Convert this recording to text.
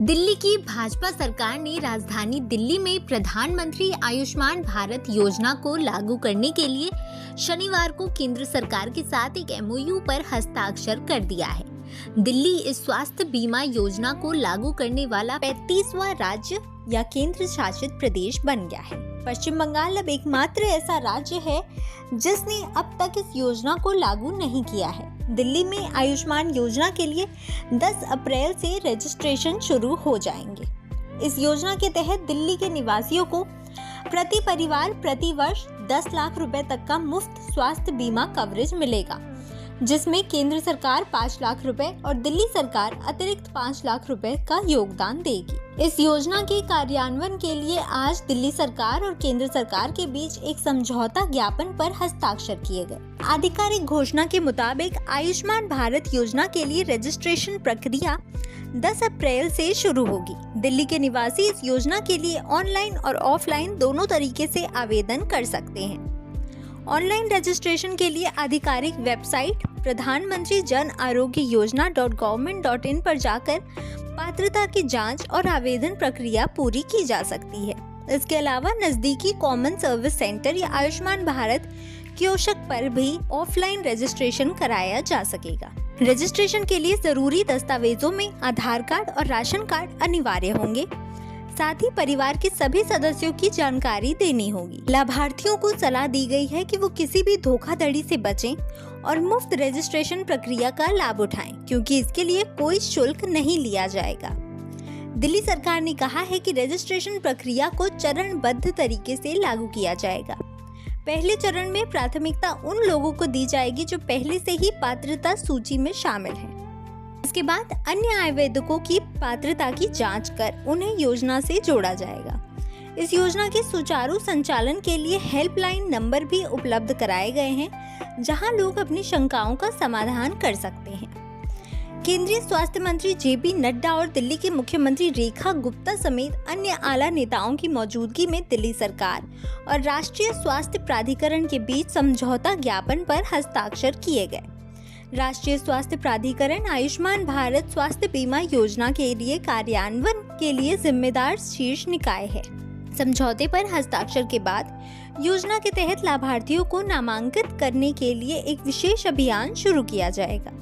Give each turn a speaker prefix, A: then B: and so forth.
A: दिल्ली की भाजपा सरकार ने राजधानी दिल्ली में प्रधानमंत्री आयुष्मान भारत योजना को लागू करने के लिए शनिवार को केंद्र सरकार के साथ एक एमओयू पर हस्ताक्षर कर दिया है। दिल्ली इस स्वास्थ्य बीमा योजना को लागू करने वाला 35वां राज्य या केंद्र शासित प्रदेश बन गया है। पश्चिम बंगाल अब एकमात्र ऐसा राज्य है जिसने अब तक इस योजना को लागू नहीं किया है। दिल्ली में आयुष्मान योजना के लिए 10 अप्रैल से रजिस्ट्रेशन शुरू हो जाएंगे। इस योजना के तहत दिल्ली के निवासियों को प्रति परिवार प्रति वर्ष 10 लाख रुपए तक का मुफ्त स्वास्थ्य बीमा कवरेज मिलेगा, जिसमें केंद्र सरकार 5 लाख रुपए और दिल्ली सरकार अतिरिक्त 5 लाख रुपए का योगदान देगी। इस योजना के कार्यान्वयन के लिए आज दिल्ली सरकार और केंद्र सरकार के बीच एक समझौता ज्ञापन पर हस्ताक्षर किए गए। आधिकारिक घोषणा के मुताबिक आयुष्मान भारत योजना के लिए रजिस्ट्रेशन प्रक्रिया 10 अप्रैल से शुरू होगी। दिल्ली के निवासी इस योजना के लिए ऑनलाइन और ऑफलाइन दोनों तरीके से आवेदन कर सकते हैं। ऑनलाइन रजिस्ट्रेशन के लिए आधिकारिक वेबसाइट प्रधानमंत्री जन आरोग्य योजना .government.in पर जाकर पात्रता की जांच और आवेदन प्रक्रिया पूरी की जा सकती है। इसके अलावा नजदीकी कॉमन सर्विस सेंटर या आयुष्मान भारत कियोस्क पर भी ऑफलाइन रजिस्ट्रेशन कराया जा सकेगा। रजिस्ट्रेशन के लिए जरूरी दस्तावेजों में आधार कार्ड और राशन कार्ड अनिवार्य होंगे। साथ ही परिवार के सभी सदस्यों की जानकारी देनी होगी। लाभार्थियों को सलाह दी गई है कि वो किसी भी धोखाधड़ी से बचें और मुफ्त रजिस्ट्रेशन प्रक्रिया का लाभ उठाएं, क्योंकि इसके लिए कोई शुल्क नहीं लिया जाएगा। दिल्ली सरकार ने कहा है कि रजिस्ट्रेशन प्रक्रिया को चरणबद्ध तरीके से लागू किया जाएगा। पहले चरण में प्राथमिकता उन लोगों को दी जाएगी जो पहले से ही पात्रता सूची में शामिल हैं। इसके बाद अन्य आवेदकों की पात्रता की जांच कर उन्हें योजना से जोड़ा जाएगा। इस योजना के सुचारू संचालन के लिए हेल्पलाइन नंबर भी उपलब्ध कराए गए हैं, जहां लोग अपनी शंकाओं का समाधान कर सकते हैं। केंद्रीय स्वास्थ्य मंत्री जेपी नड्डा और दिल्ली के मुख्यमंत्री रेखा गुप्ता समेत अन्य आला नेताओं की मौजूदगी में दिल्ली सरकार और राष्ट्रीय स्वास्थ्य प्राधिकरण के बीच समझौता ज्ञापन पर हस्ताक्षर किए गए। राष्ट्रीय स्वास्थ्य प्राधिकरण आयुष्मान भारत स्वास्थ्य बीमा योजना के लिए कार्यान्वयन के लिए जिम्मेदार शीर्ष निकाय है। समझौते पर हस्ताक्षर के बाद योजना के तहत लाभार्थियों को नामांकित करने के लिए एक विशेष अभियान शुरू किया जाएगा।